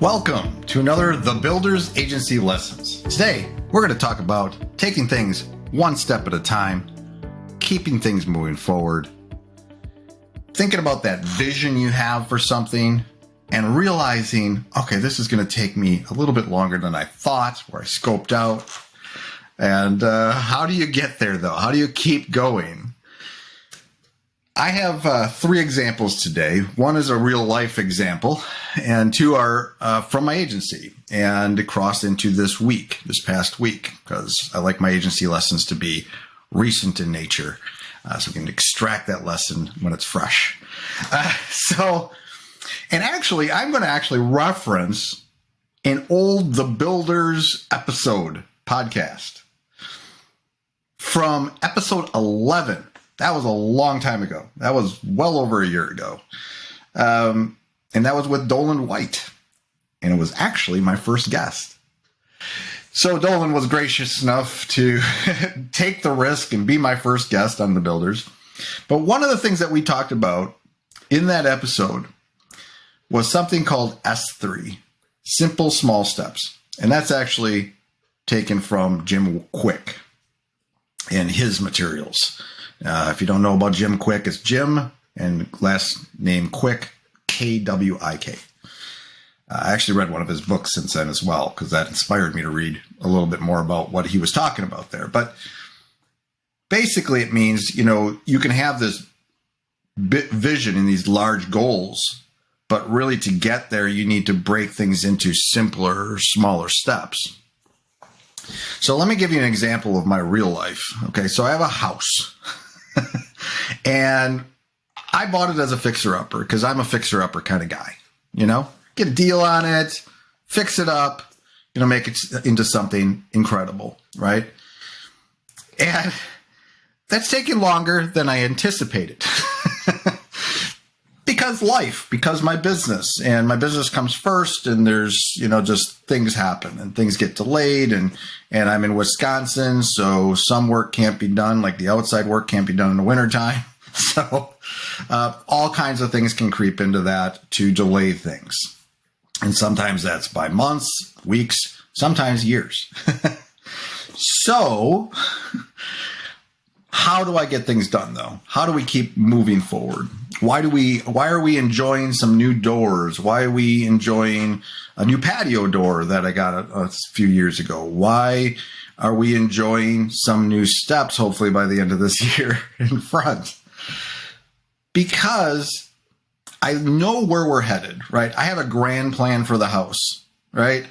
Welcome to another The Builder's Agency Lessons. Today, we're going to talk about taking things one step at a time, keeping things moving forward, thinking about that vision you have for something, and realizing, okay, this is going to take me a little bit longer than I thought, or I scoped out. And how do you get there, though? How do you keep going? I have three examples today. One is a real life example, and two are from my agency and crossed into this past week, because I like my agency lessons to be recent in nature, so we can extract that lesson when it's fresh. And actually, I'm going to reference an old The Builders episode podcast from episode 11. That was a long time ago. That was well over a year ago. And that was with Doland White. And it was actually my first guest. So Doland was gracious enough to take the risk and be my first guest on The Builders. But one of the things that we talked about in that episode was something called S3, Simple Small Steps. And that's actually taken from Jim Kwik and his materials. If you don't know about Jim Kwik, it's Jim and last name Kwik, Kwik. I actually read one of his books since then as well, because that inspired me to read a little bit more about what he was talking about there. But basically it means, you can have this vision and these large goals, but really to get there, you need to break things into simpler, smaller steps. So let me give you an example of my real life. Okay, so I have a house. And I bought it as a fixer-upper because I'm a fixer-upper kind of guy, Get a deal on it, fix it up, make it into something incredible, right? And that's taken longer than I anticipated. Because my business comes first, and there's, just things happen and things get delayed, and I'm in Wisconsin, so some work can't be done, like the outside work can't be done in the wintertime. So all kinds of things can creep into that to delay things. And sometimes that's by months, weeks, sometimes years. So how do I get things done, though? How do we keep moving forward? Why are we enjoying some new doors? Why are we enjoying a new patio door that I got a few years ago? Why are we enjoying some new steps, hopefully by the end of this year, in front? Because I know where we're headed, right? I have a grand plan for the house, right?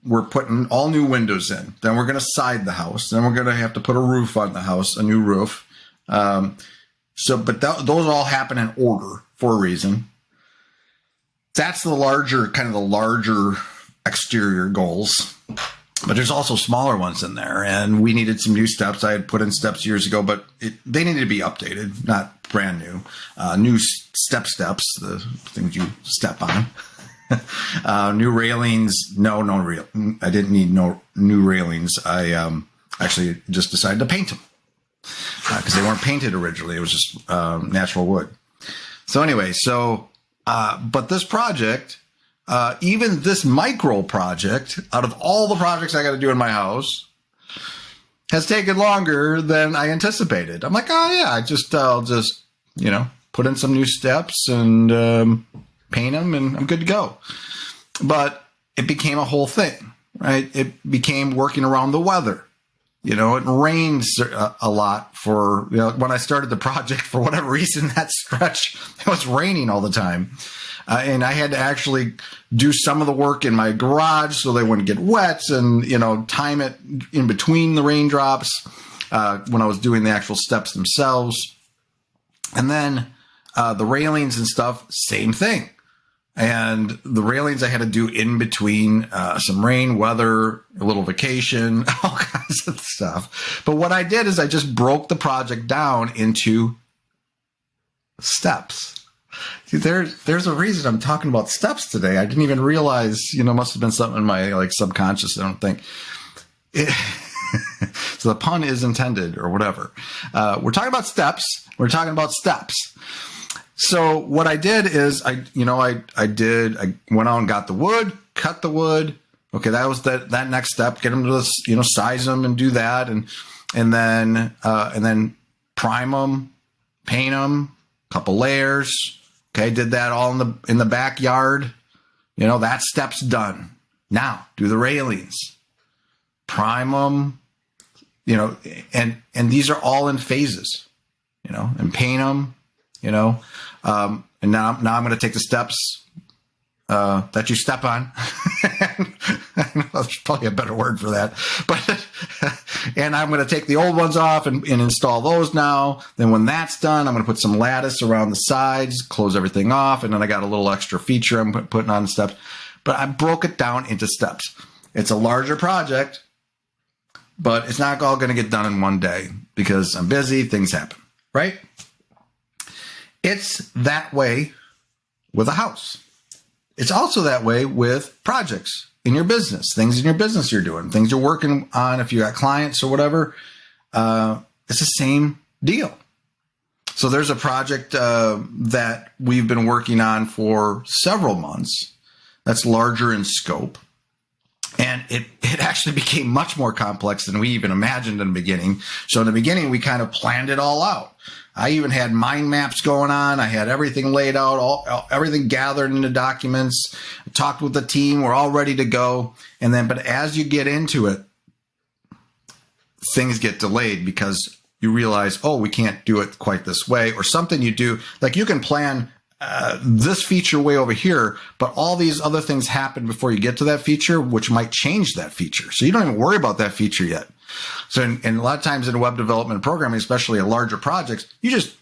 We're putting all new windows in. Then we're going to side the house. Then we're going to have to put a roof on the house, a new roof. But those all happen in order for a reason. That's the larger exterior goals. But there's also smaller ones in there. And we needed some new steps. I had put in steps years ago, but they needed to be updated, not brand new. New steps, the things you step on. New railings. I didn't need no new railings. I actually just decided to paint them. Because they weren't painted originally. It was just natural wood. So anyway, but this project, even this micro project, out of all the projects I got to do in my house, has taken longer than I anticipated. I'm like, oh yeah, I'll just put in some new steps and paint them, and I'm good to go. But it became a whole thing, right? It became working around the weather. It rains a lot for, when I started the project, for whatever reason, that stretch, it was raining all the time. And I had to actually do some of the work in my garage so they wouldn't get wet, and, time it in between the raindrops when I was doing the actual steps themselves. And then the railings and stuff, same thing. And the railings I had to do in between some rain, weather, a little vacation, all kinds of stuff. But what I did is I just broke the project down into steps. See, there's a reason I'm talking about steps today. I didn't even realize, must have been something in my subconscious. I don't think. So the pun is intended, or whatever. We're talking about steps. So what I did is I went out and got the wood, cut the wood. Okay, that was that next step. Get them to this, size them and do that, and then prime them, paint them, couple layers. Okay, did that all in the backyard. That step's done. Now do the railings, prime them. And these are all in phases. And paint them. And now I'm going to take the steps that you step on. There's probably a better word for that. But and I'm going to take the old ones off and install those now. Then when that's done, I'm going to put some lattice around the sides, close everything off, and then I got a little extra feature I'm putting on the steps. But I broke it down into steps. It's a larger project, but it's not all going to get done in one day because I'm busy, things happen, right? It's that way with a house. It's also that way with projects in your business, things in your business you're doing, things you're working on. If you got clients or whatever, it's the same deal. So there's a project that we've been working on for several months that's larger in scope. And it actually became much more complex than we even imagined in the beginning. So in the beginning, we kind of planned it all out. I even had mind maps going on. I had everything laid out, everything gathered into documents. I talked with the team. We're all ready to go. But as you get into it, things get delayed because you realize, we can't do it quite this way, or something you do. Like you can plan this feature way over here, but all these other things happen before you get to that feature, which might change that feature. So you don't even worry about that feature yet. So, and a lot of times in web development programming, especially in larger projects, you just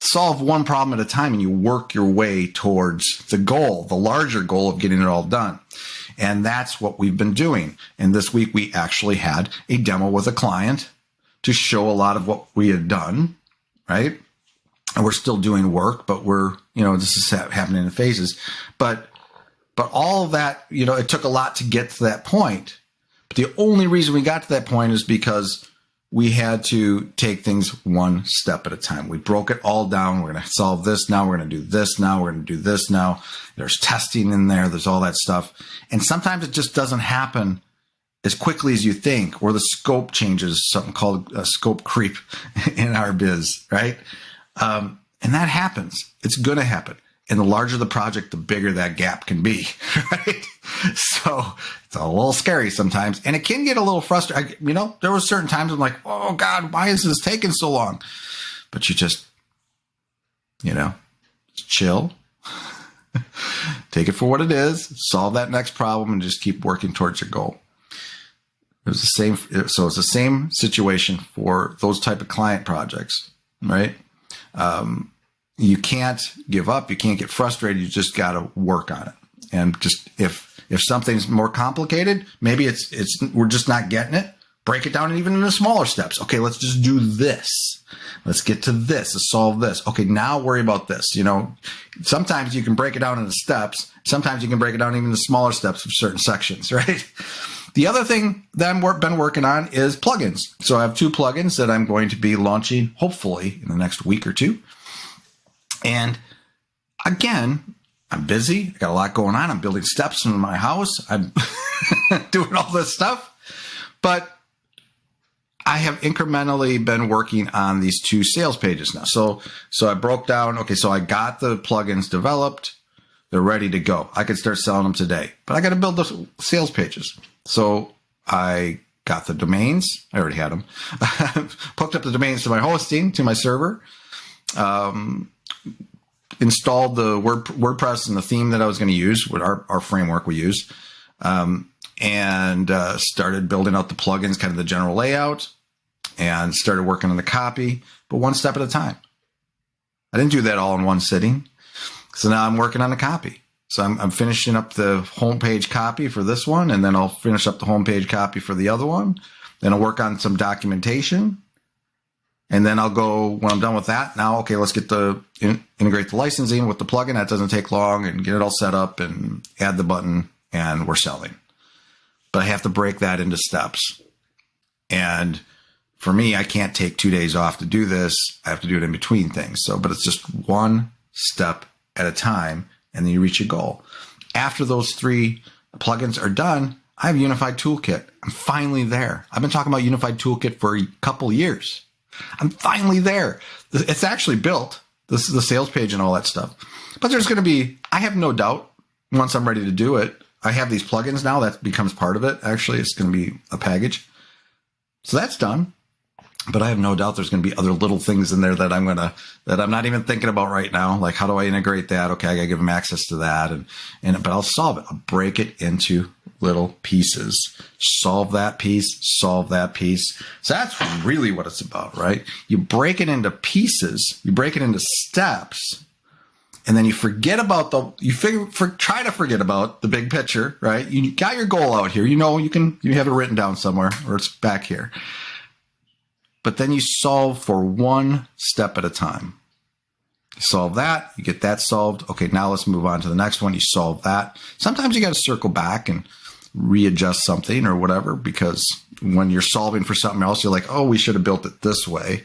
solve one problem at a time and you work your way towards the goal, the larger goal of getting it all done. And that's what we've been doing. And this week we actually had a demo with a client to show a lot of what we had done, right? And we're still doing work, but this is happening in phases. But all of that, it took a lot to get to that point. But the only reason we got to that point is because we had to take things one step at a time. We broke it all down. We're going to solve this now. We're going to do this now. We're going to do this now. There's testing in there. There's all that stuff. And sometimes it just doesn't happen as quickly as you think, or the scope changes, something called a scope creep in our biz, right? And that happens. It's going to happen. And the larger the project, the bigger that gap can be, right? So it's a little scary sometimes. And it can get a little frustrating. There were certain times I'm like, oh, God, why is this taking so long? But you just, chill, take it for what it is, solve that next problem, and just keep working towards your goal. It's the same situation for those type of client projects, right? You can't give up. You can't get frustrated. You just got to work on it. And just if something's more complicated, maybe we're just not getting it. Break it down even into smaller steps. Okay, let's just do this. Let's get to this. Let's solve this. Okay, now worry about this. Sometimes you can break it down into steps. Sometimes you can break it down even into smaller steps of certain sections, right? The other thing that I've been working on is plugins. So I have 2 plugins that I'm going to be launching, hopefully, in the next week or 2. And again, I'm busy. I got a lot going on. I'm building steps in my house. I'm doing all this stuff. But I have incrementally been working on these 2 sales pages now. So I broke down, so I got the plugins developed. They're ready to go. I could start selling them today, but I got to build the sales pages. So I got the domains. I already had them. Hooked up the domains to my hosting, to my server. Installed the WordPress and the theme that I was going to use, with our framework we use, and started building out the plugins, kind of the general layout, and started working on the copy, but one step at a time. I didn't do that all in one sitting. So now I'm working on the copy. So I'm finishing up the homepage copy for this one, and then I'll finish up the homepage copy for the other one. Then I'll work on some documentation. And then I'll go, when I'm done with that, now, let's get integrate the licensing with the plugin. That doesn't take long, and get it all set up and add the button, and we're selling. But I have to break that into steps. And for me, I can't take 2 days off to do this. I have to do it in between things. But it's just one step at a time, and then you reach your goal. After those 3 plugins are done, I have Unified Toolkit. I'm finally there. I've been talking about Unified Toolkit for a couple years. I'm finally there. It's actually built. This is the sales page and all that stuff. But there's going to be, I have no doubt, once I'm ready to do it, I have these plugins now. That becomes part of it. Actually, it's going to be a package. So that's done. But I have no doubt there's going to be other little things in there that I'm not even thinking about right now. Like, how do I integrate that? Okay, I got to give them access to that. But I'll solve it. I'll break it into little pieces. Solve that piece, solve that piece. So that's really what it's about, right? You break it into pieces, you break it into steps, and then you forget about try to forget about the big picture, right? You got your goal out here. You have it written down somewhere, or it's back here. But then you solve for one step at a time. You solve that, you get that solved. Okay, now let's move on to the next one. You solve that. Sometimes you got to circle back and readjust something or whatever, because when you're solving for something else, you're like, oh, we should have built it this way.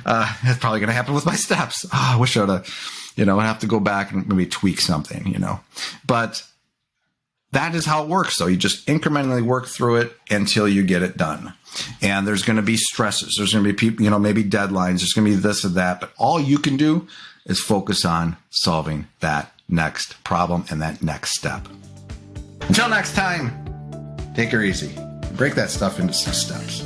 That's probably going to happen with my steps. I wish I would have, I have to go back and maybe tweak something, But that is how it works. So you just incrementally work through it until you get it done. And there's going to be stresses. There's going to be people, maybe deadlines. There's going to be this and that. But all you can do is focus on solving that next problem and that next step. Until next time, take her easy. Break that stuff into some steps.